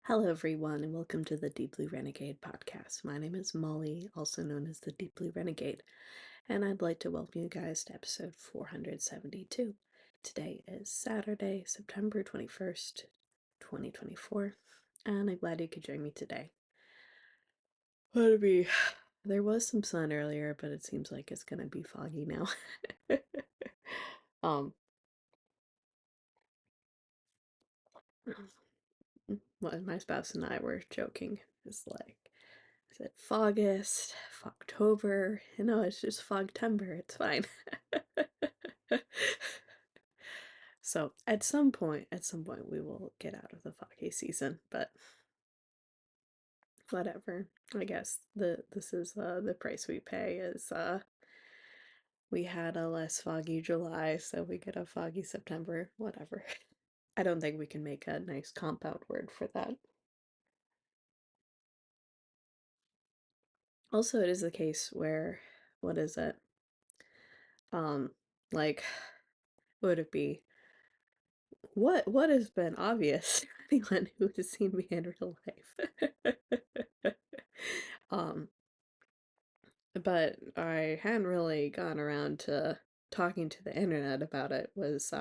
Hello, everyone, and welcome to the Deep Blue Renegade podcast. My name is Molly, also known as the Deep Blue Renegade, and I'd like to welcome you guys to episode 472. Today is Saturday, September 21st, 2024, and I'm glad you could join me today. There was some sun earlier, but it seems like it's gonna be foggy now. um, what my spouse and I were joking is like, is it Fogust, Fogtober? No, it's just Fogtember. It's fine. So at some point, we will get out of the foggy season. But whatever. I guess this is the price we pay. Is we had a less foggy July, so we get a foggy September. Whatever. I don't think we can make a nice compound word for that. Also, it is the case where, what is it? Um, like, would it be? What has been obvious to anyone who has seen me in real life? um, but I hadn't really gone around to talking to the internet about it. Was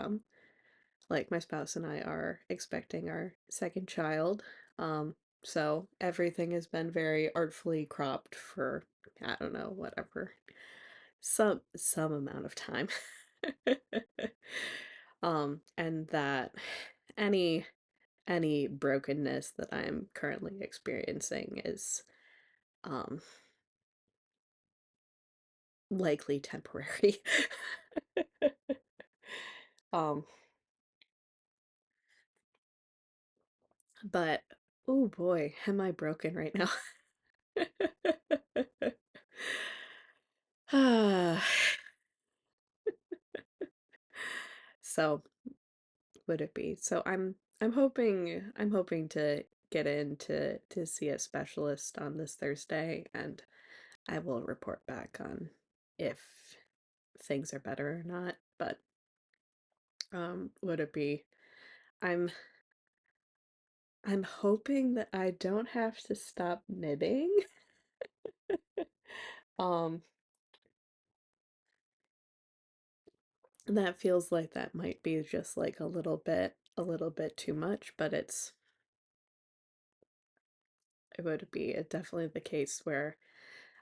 like my spouse and I are expecting our second child. Um, so everything has been very artfully cropped for, I don't know, whatever, some amount of time. And that any any brokenness that I'm currently experiencing is um likely temporary. um but oh boy, am I broken right now. Ah, so would it be? So I'm hoping to get in to see a specialist on this Thursday, and I will report back on if things are better or not. But would it be? I'm I'm hoping that I don't have to stop knitting. Um, that feels like that might be just like a little bit too much, but it would be definitely the case where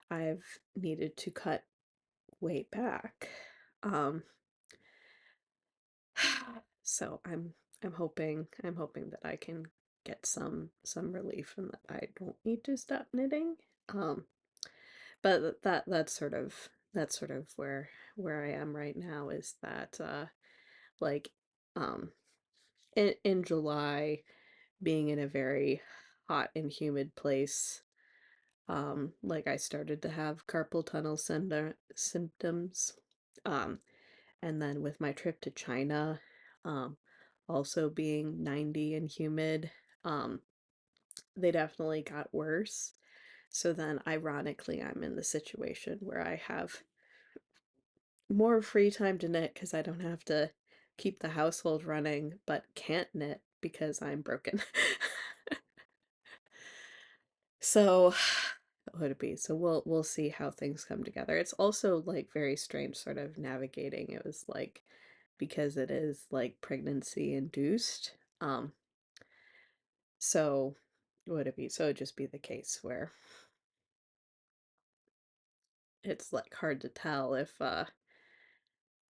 I've needed to cut weight back. Um, so I'm hoping that I can get some relief and that I don't need to stop knitting. Um, but that's sort of where I am right now, is that like um in July, being in a very hot and humid place, like I started to have carpal tunnel symptoms. Um, and then with my trip to China, um, also being 90 and humid, um, they definitely got worse. So then, ironically, I'm in the situation where I have more free time to knit because I don't have to keep the household running, but can't knit because I'm broken. So, what would it be? So we'll see how things come together. It's also like very strange sort of navigating. It was like, because it is like pregnancy induced. So would it be? So it'd just be the case where it's like hard to tell if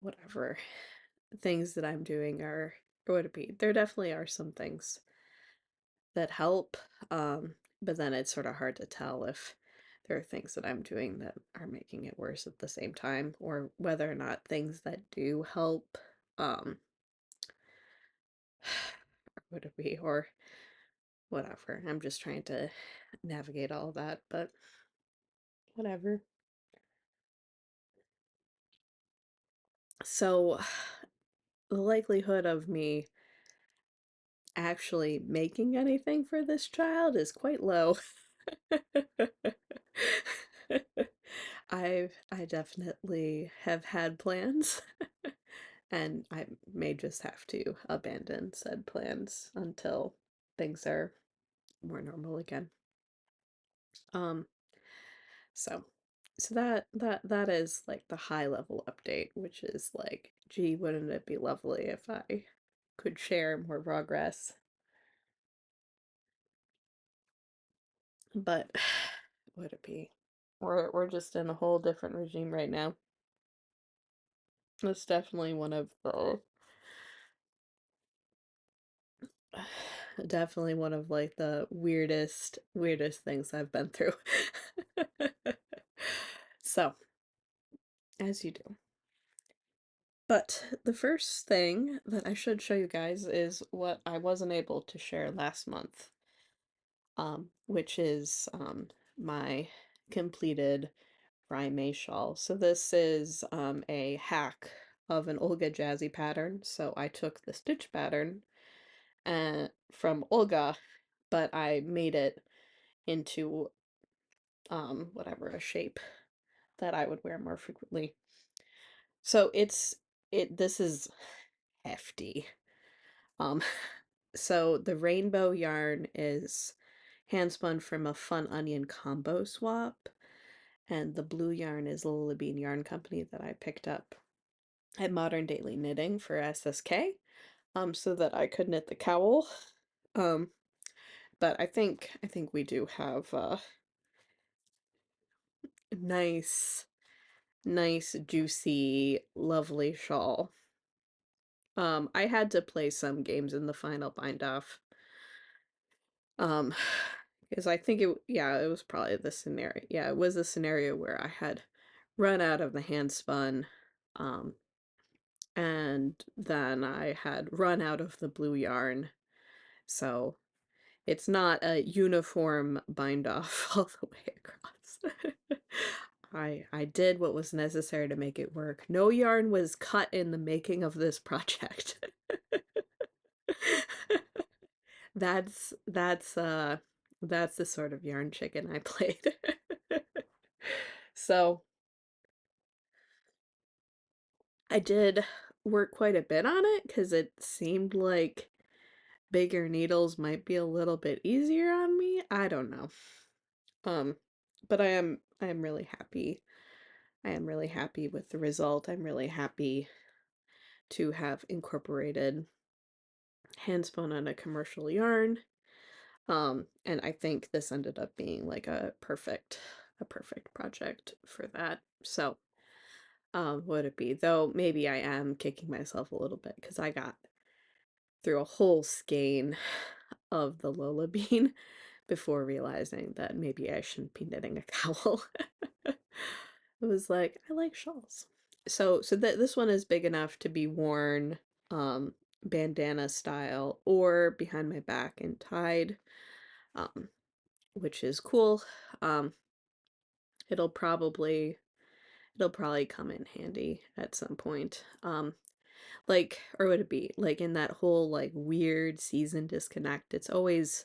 whatever things that I'm doing are, or would it be? There definitely are some things that help, but then it's sort of hard to tell if there are things that I'm doing that are making it worse at the same time, or whether or not things that do help, um, would it be, or whatever. I'm just trying to navigate all of that, but whatever. So, the likelihood of me actually making anything for this child is quite low. I definitely have had plans, and I may just have to abandon said plans until things are more normal again. Um, so that is like the high level update, which is like, gee, wouldn't it be lovely if I could share more progress? But would it be? We're just in a whole different regime right now. It's definitely one of the definitely one of like the weirdest things I've been through. So, as you do. But the first thing that I should show you guys is what I wasn't able to share last month, which is my completed Rime shawl. So this is a hack of an Olga jazzy pattern. So I took the stitch pattern from Olga, but I made it into whatever, a shape that I would wear more frequently. So this is hefty. Um so the rainbow yarn is hand spun from a Fun Onion combo swap, and the blue yarn is Lila Bean Yarn Company that I picked up at Modern Daily Knitting for SSK, so that I could knit the cowl. Um, but I think we do have a nice, nice, juicy, lovely shawl. I had to play some games in the final bind off. Um, because I think yeah, it was probably the scenario. Yeah, it was a scenario where I had run out of the hand spun, um, and then I had run out of the blue yarn. So it's not a uniform bind off all the way across. I did what was necessary to make it work. No yarn was cut in the making of this project. That's that's uh that's the sort of yarn chicken I played. So I did work quite a bit on it because it seemed like bigger needles might be a little bit easier on me. I don't know. Um, but I am really happy. I am really happy with the result. I'm really happy to have incorporated handspun on a commercial yarn. And I think this ended up being like a perfect project for that. So, would it be? Though maybe I am kicking myself a little bit because I got through a whole skein of the Lola bean before realizing that maybe I shouldn't be knitting a cowl. It was like, I like shawls. So that this one is big enough to be worn bandana style or behind my back and tied, um, which is cool. Um, it'll probably it'll probably come in handy at some point. Like, or would it be like in that whole like weird season disconnect? It's always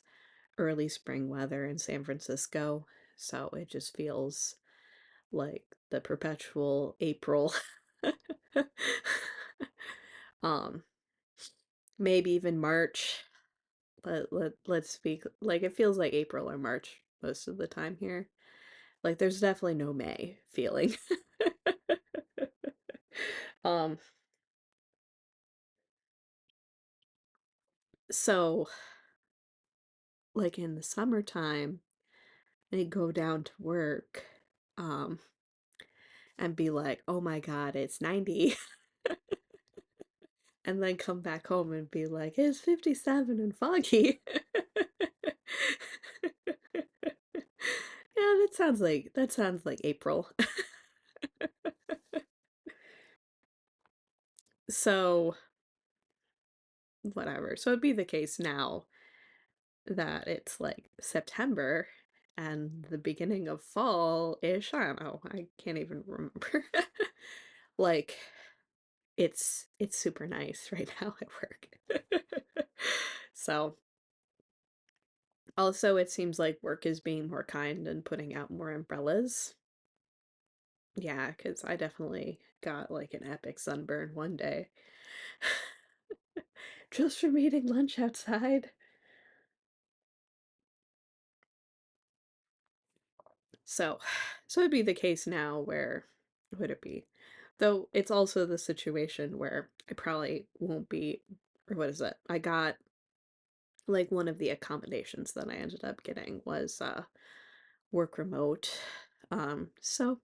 early spring weather in San Francisco, so it just feels like the perpetual April. um Maybe even March. Let's speak, like, it feels like April or March most of the time here. Like there's definitely no May feeling. um so like in the summertime they go down to work, um and be like, oh my god, it's 90. And then come back home and be like, it's 57 and foggy. Yeah, that sounds like April. So whatever. So it'd be the case now that it's like September and the beginning of fall-ish. I don't know. I can't even remember. Like it's super nice right now at work. So also it seems like work is being more kind and putting out more umbrellas. Yeah, because I definitely got like an epic sunburn one day. Just from eating lunch outside. So, so it'd be the case now where would it be? Though it's also the situation where I probably won't be, or what is it? I got like one of the accommodations that I ended up getting was work remote. So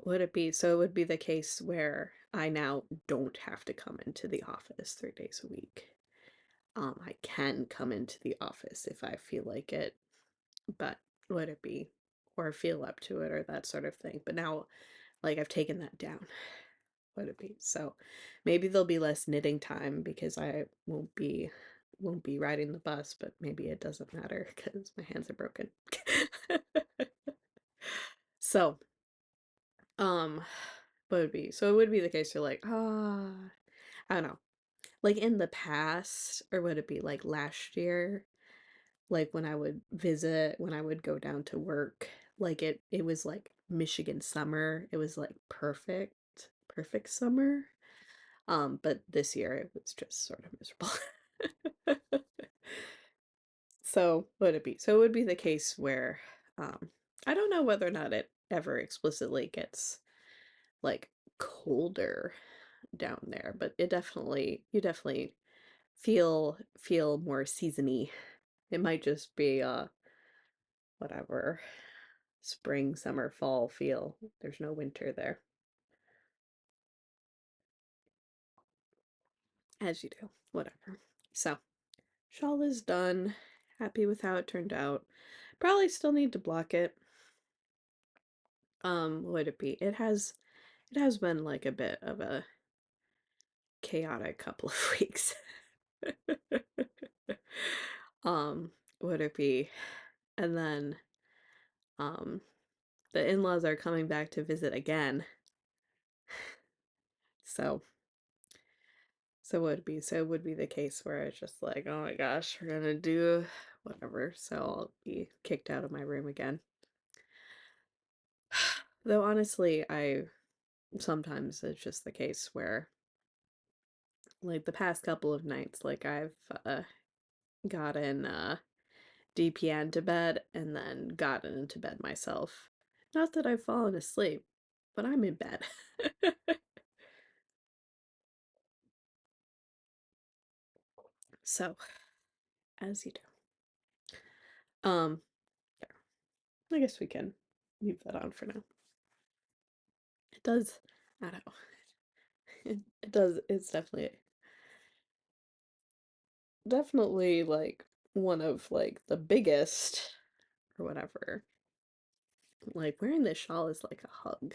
would it be so it would be the case where I now don't have to come into the office 3 days a week. I can come into the office if I feel like it, but would it be or feel up to it or that sort of thing. But now like I've taken that down. Would it be? So maybe there'll be less knitting time because I won't be riding the bus, but maybe it doesn't matter because my hands are broken. So, um, what would be? So it would be the case you're like, I don't know. Like in the past, or would it be like last year? Like when I would visit, when I would go down to work, like it was like Michigan summer. It was like perfect summer. But this year it was just sort of miserable. So would it be? So it would be the case where um I don't know whether or not it ever explicitly gets like colder down there, but it definitely you definitely feel more seasony. It might just be whatever spring, summer, fall feel. There's no winter there. As you do. Whatever. So shawl is done. Happy with how it turned out. Probably still need to block it. What would it be? It has been like a bit of a chaotic couple of weeks. um, would it be? And then um the in-laws are coming back to visit again. So would it be? So it would be the case where it's just like, oh my gosh, we're gonna do whatever. So I'll be kicked out of my room again. Though honestly, I sometimes it's just the case where like the past couple of nights, like I've gotten DPN to bed and then gotten into bed myself. Not that I've fallen asleep, but I'm in bed. So, as you do. I guess we can leave that on for now. It does, I don't know. It does, it's definitely like one of like the biggest or whatever. Like wearing this shawl is like a hug.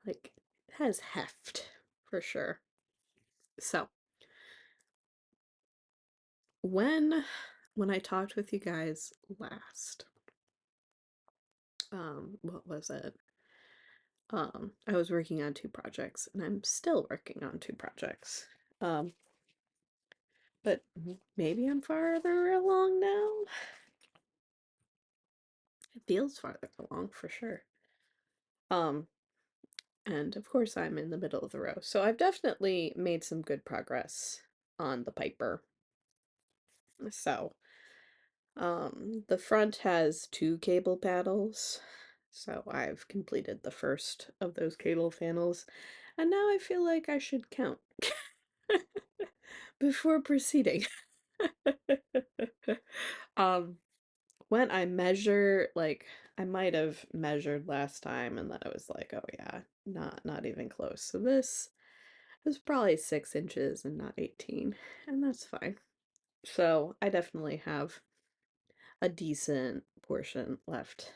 Like it has heft for sure. So, when when I talked with you guys last, what was it? I was working on two projects and I'm still working on two projects. Um, but maybe I'm farther along now. It feels farther along for sure. Um, and of course I'm in the middle of the row. So I've definitely made some good progress on the Piper. So, the front has two cable paddles. So I've completed the first of those cable panels, and now I feel like I should count before proceeding. um, when I measure, like I might have measured last time, and then I was like, oh yeah, not even close. So this is probably 6 inches and not 18, and that's fine. So I definitely have a decent portion left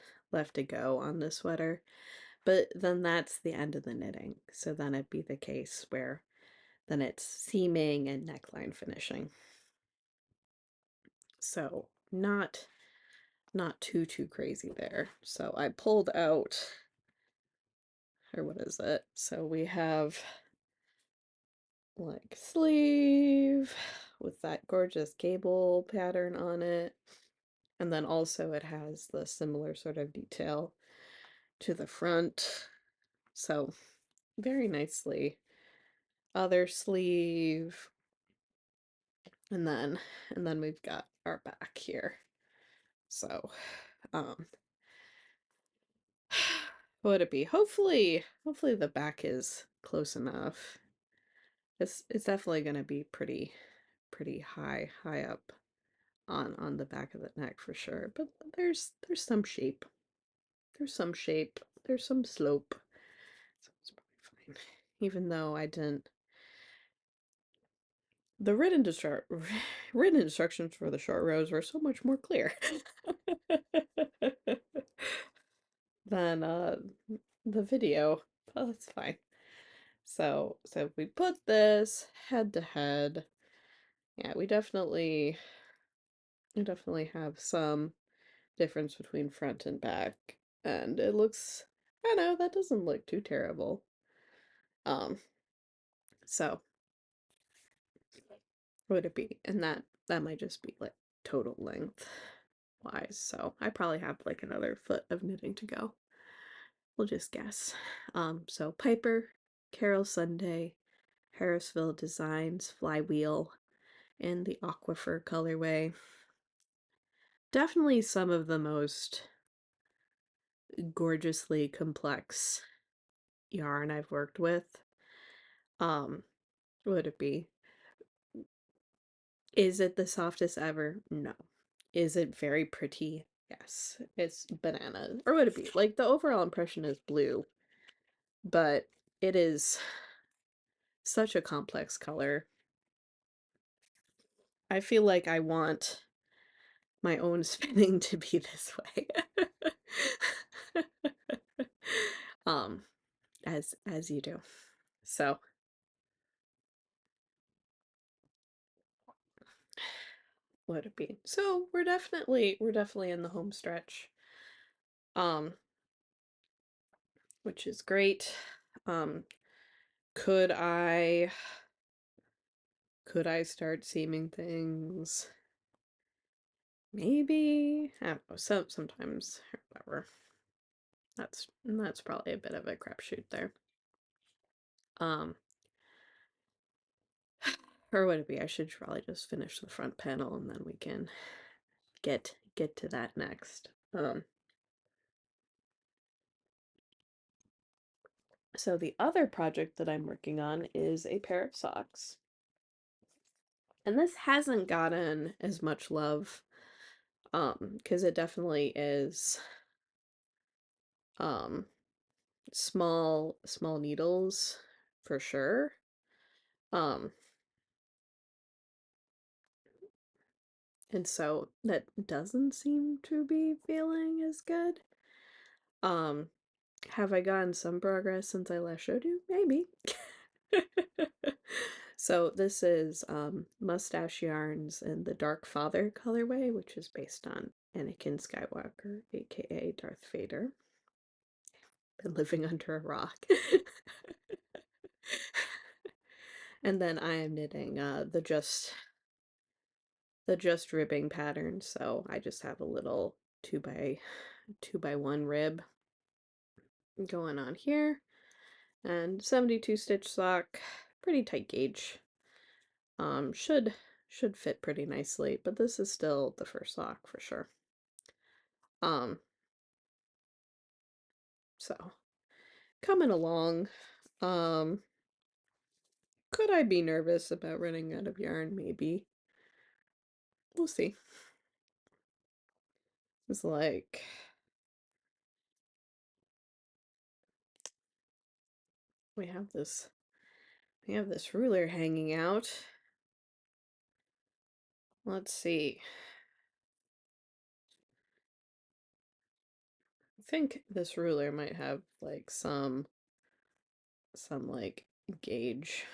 to go on the sweater. But then that's the end of the knitting. So then it'd be the case where then it's seaming and neckline finishing. So not too crazy there. So I pulled out, or what is it? So we have like sleeve with that gorgeous cable pattern on it. And then also it has the similar sort of detail to the front. So very nicely. Other sleeve, and then we've got our back here. So Um, what would it be? Hopefully the back is close enough. It's definitely gonna be pretty high up on the back of the neck for sure. But there's some shape. There's some shape. There's some slope. So it's probably fine. Even though I didn't the written instructions for the short rows were so much more clear than the video. But that's fine. So if we put this head to head, yeah, we definitely have some difference between front and back. And it looks, I don't know, that doesn't look too terrible. Um, so what would it be? And that might just be like total length wise. So I probably have like another foot of knitting to go. We'll just guess. So Piper, Carol Sunday, Harrisville Designs, Flywheel, in the Aquifer colorway. Definitely some of the most gorgeously complex yarn I've worked with. What would it be? Is it the softest ever? No. Is it very pretty? Yes. It's banana. Or would it be? Like the overall impression is blue, but it is such a complex color. I feel like I want my own spinning to be this way. um, as you do. So what would it be? So we're definitely in the home stretch. Um, which is great. Um, could I start seaming things? Maybe. I don't know. Sometimes whatever. That's probably a bit of a crapshoot there. Um, or would it be? I should probably just finish the front panel and then we can get to that next. So the other project that I'm working on is a pair of socks. And this hasn't gotten as much love, because it definitely is um small needles for sure. Um, and so that doesn't seem to be feeling as good. Um, have I gotten some progress since I last showed you? Maybe. So this is Mustache Yarns in the Dark Father colorway, which is based on Anakin Skywalker, aka Darth Vader. Been living under a rock. And then I am knitting the just ribbing pattern, so I just have a little 2x1 rib going on here, and 72 stitch sock, pretty tight gauge. Should fit pretty nicely, but this is still the first sock for sure. So coming along. Um, could I be nervous about running out of yarn? Maybe. We'll see. It's like we have this ruler hanging out. Let's see. I think this ruler might have like some like gauge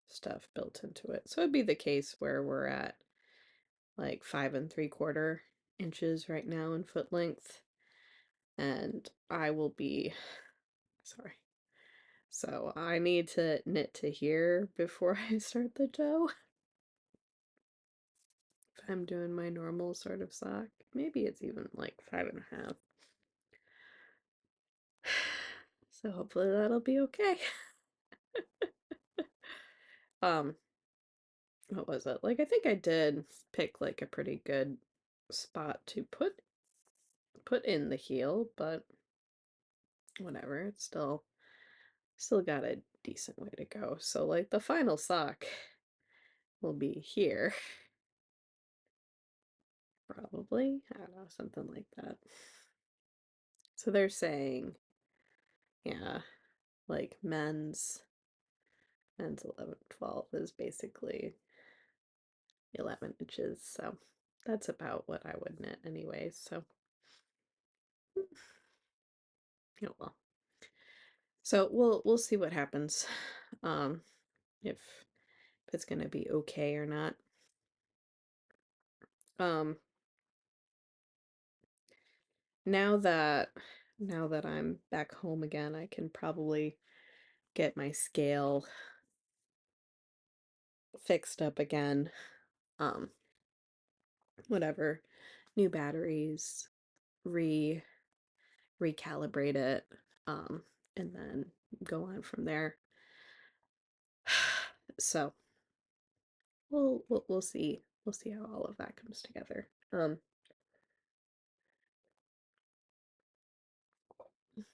stuff built into it. So it'd be the case where we're at like 5 3/4 inches right now in foot length. And I will be, sorry. So I need to knit to here before I start the toe. If I'm doing my normal sort of sock. Maybe it's even like 5 1/2. So hopefully that'll be okay. Um, what was it? Like I think I did pick like a pretty good spot to put put in the heel, but whatever. It's still got a decent way to go. So like the final sock will be here. Probably. I don't know, something like that. So they're saying, yeah, like men's 11, 12 is basically 11 inches. So that's about what I would knit anyway. So, oh well. So we'll see what happens. If it's gonna be okay or not. Um, now that now that I'm back home again, I can probably get my scale fixed up again. Um, whatever, new batteries, re recalibrate it, and then go on from there. So we'll see. We'll see how all of that comes together.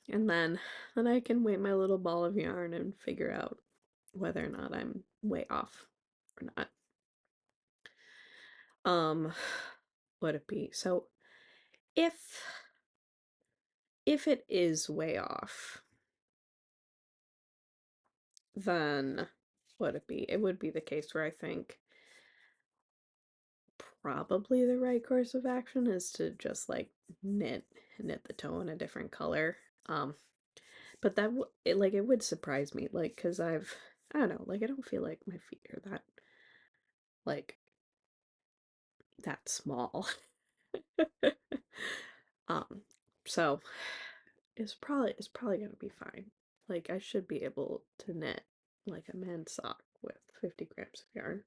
And then I can weigh my little ball of yarn and figure out whether or not I'm way off or not. Would it be? So if it is way off, then would it be? It would be the case where I think probably the right course of action is to just like knit the toe in a different color. Um, but it would surprise me, like, because I don't know, like I don't feel like my feet are like that small. Um, so it's probably gonna be fine. Like I should be able to knit like a man's sock with 50 grams of yarn.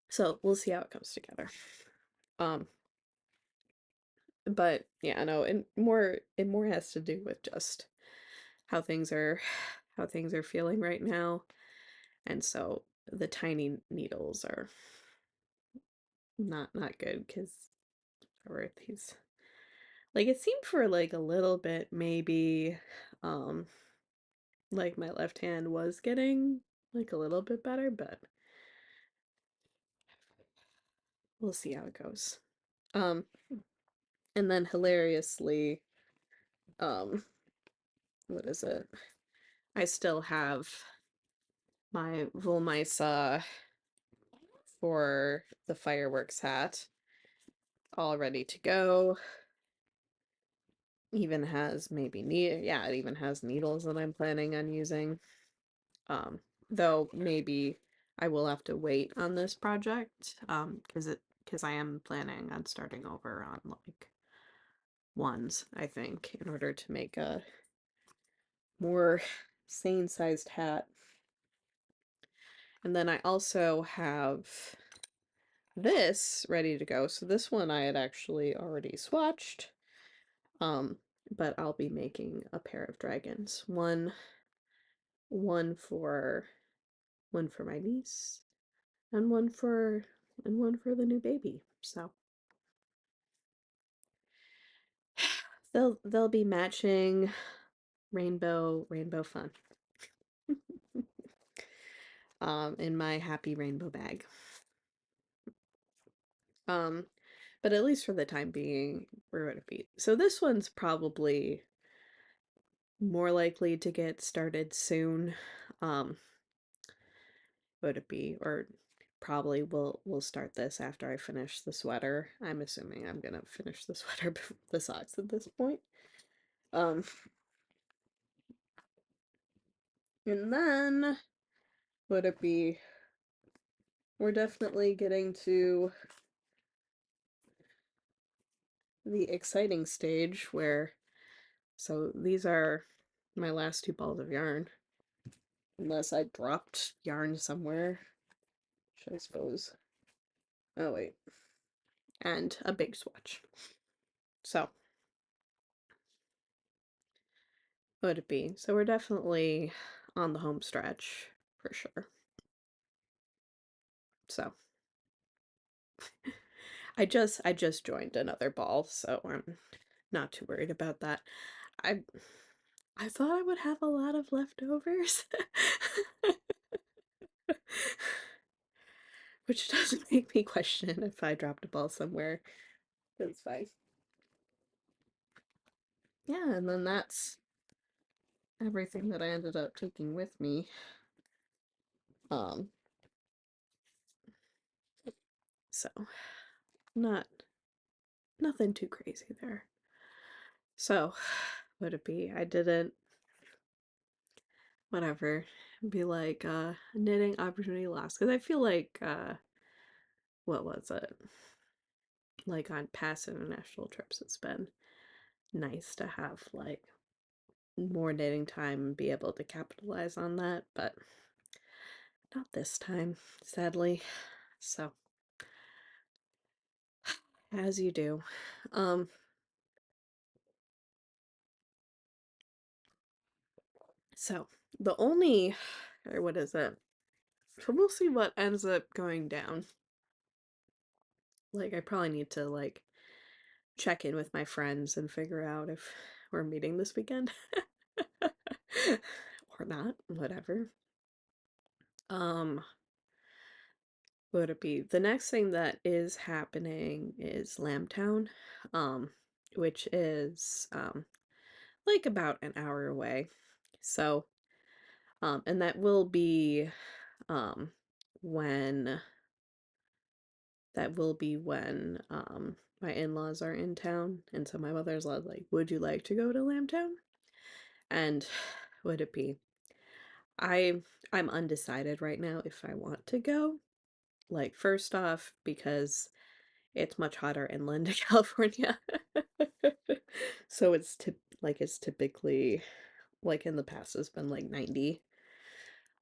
So we'll see how it comes together. Um, but yeah, no, and it more has to do with just how things are how things are feeling right now. And so the tiny needles are not good because these like it seemed for like a little bit maybe um like my left hand was getting like a little bit better, but we'll see how it goes. Um and then hilariously, um what is it? I still have my Vulmisa for the fireworks hat all ready to go. Even has maybe yeah, it even has needles that I'm planning on using. Um, though maybe I will have to wait on this project, because I am planning on starting over on like ones, I think, in order to make a more sane sized hat. And then I also have this ready to go. So this one I had actually already swatched. Um, but I'll be making a pair of dragons. One for my niece and one for the new baby. So they'll be matching rainbow fun. In my happy rainbow bag. Um, but at least for the time being, we're gonna be. So this one's probably more likely to get started soon. Would it be, or probably we'll start this after I finish the sweater. I'm assuming I'm gonna finish the sweater before the socks at this point. Um, and then would it be? We're definitely getting to the exciting stage where, so these are my last two balls of yarn, unless I dropped yarn somewhere, which I suppose. Oh wait, and a big swatch. So would it be? So we're definitely on the home stretch for sure. So I just joined another ball, so I'm not too worried about that. I I thought I would have a lot of leftovers. Which doesn't make me question if I dropped a ball somewhere. It's fine. Yeah, and then that's everything that I ended up taking with me. Um, so not nothing too crazy there. So, would it be? I didn't, whatever, be like, knitting opportunity lost. Because I feel like, what was it? Like on past international trips, it's been nice to have like more knitting time and be able to capitalize on that, but not this time, sadly. So, as you do. Um, so the only, or what is it? So we'll see what ends up going down. Like, I probably need to like check in with my friends and figure out if we're meeting this weekend or not, whatever. Um, would it be the next thing that is happening is Lambtown, um, which is like about an hour away. So, and that will be um when my in-laws are in town, and so my mother's like, would you like to go to Lambtown? And would it be, I I'm undecided right now if I want to go. Like, first off, because it's much hotter inland to California. So it's typically, like in the past it's been like 90.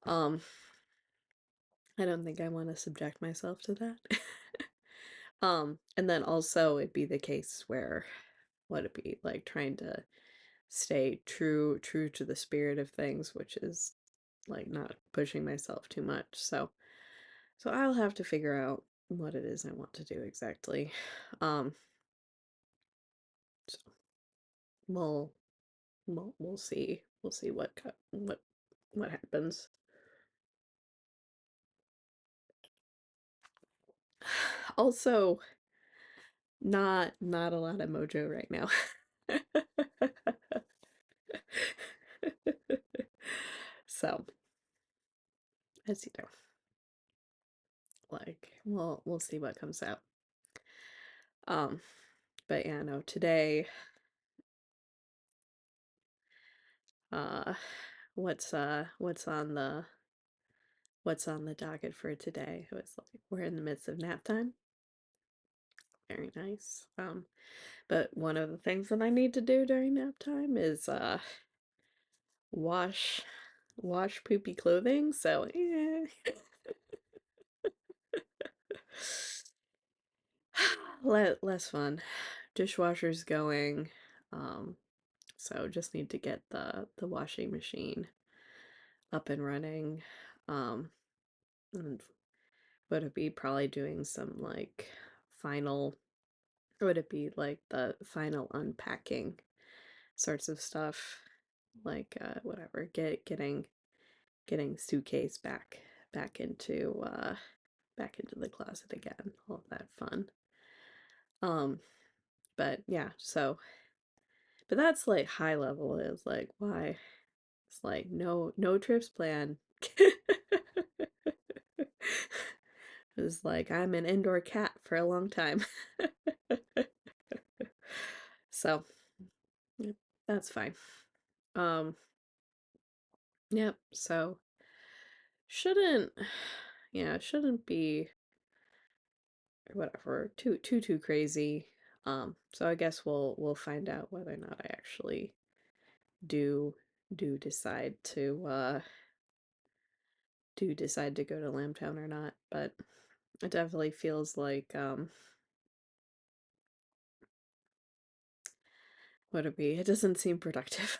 Um I don't think I want to subject myself to that. And then also it'd be the case where, would it be like trying to stay true to the spirit of things, which is like not pushing myself too much. So I'll have to figure out what it is I want to do exactly. Um so we'll we'll see. We'll see what happens. Also, not a lot of mojo right now. So, as you know, like we'll see what comes out. Um, but yeah, no, today, uh, what's on the docket for today? It was like we're in the midst of nap time. Very nice. But one of the things that I need to do during nap time is wash wash poopy clothing. So yeah. Less fun. Dishwasher's going. Um, so just need to get the washing machine up and running. And would it be probably doing some like final, or would it be like the final unpacking sorts of stuff? Like whatever, getting suitcase back into the closet again. All of that fun. Um, but yeah, so but that's like high level is like why it's like no trips planned. It was like I'm an indoor cat for a long time. So, yep, that's fine. Um, yep, so shouldn't yeah, shouldn't be whatever too crazy. So I guess we'll find out whether or not I actually do decide to go to Lambtown or not, but it definitely feels like would it be? It doesn't seem productive.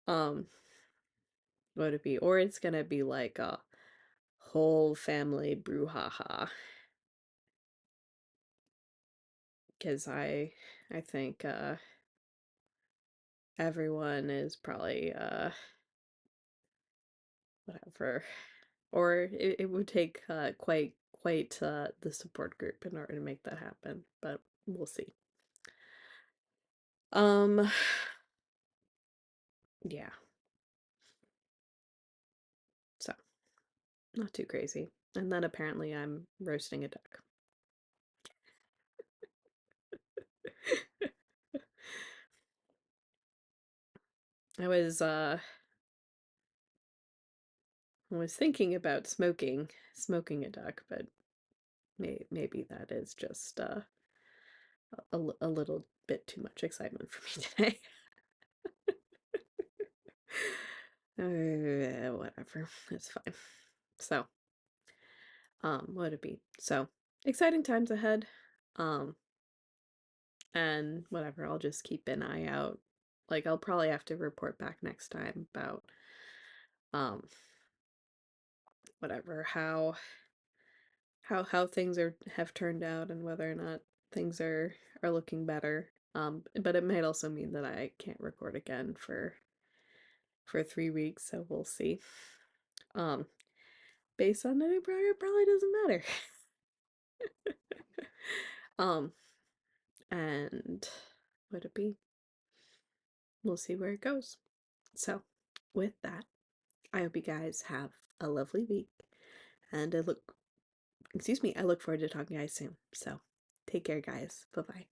Um, would it be? Or it's gonna be like a whole family brouhaha, because I think everyone is probably whatever, or it would take quite the support group in order to make that happen, but we'll see. Um, yeah, so not too crazy. And then apparently I'm roasting a duck. I was thinking about smoking a duck, but maybe that is just a little bit too much excitement for me today. Whatever, it's fine. So, what would it be? So, exciting times ahead. Um, and whatever, I'll just keep an eye out. Like, I'll probably have to report back next time about um whatever, how things have turned out and whether or not things are looking better. But it might also mean that I can't record again for 3 weeks, so we'll see. Um, Based on it, probably doesn't matter. Um, and would it be? We'll see where it goes. So, with that, I hope you guys have a lovely week, and excuse me, I look forward to talking to you guys soon. So, take care, guys. Bye bye.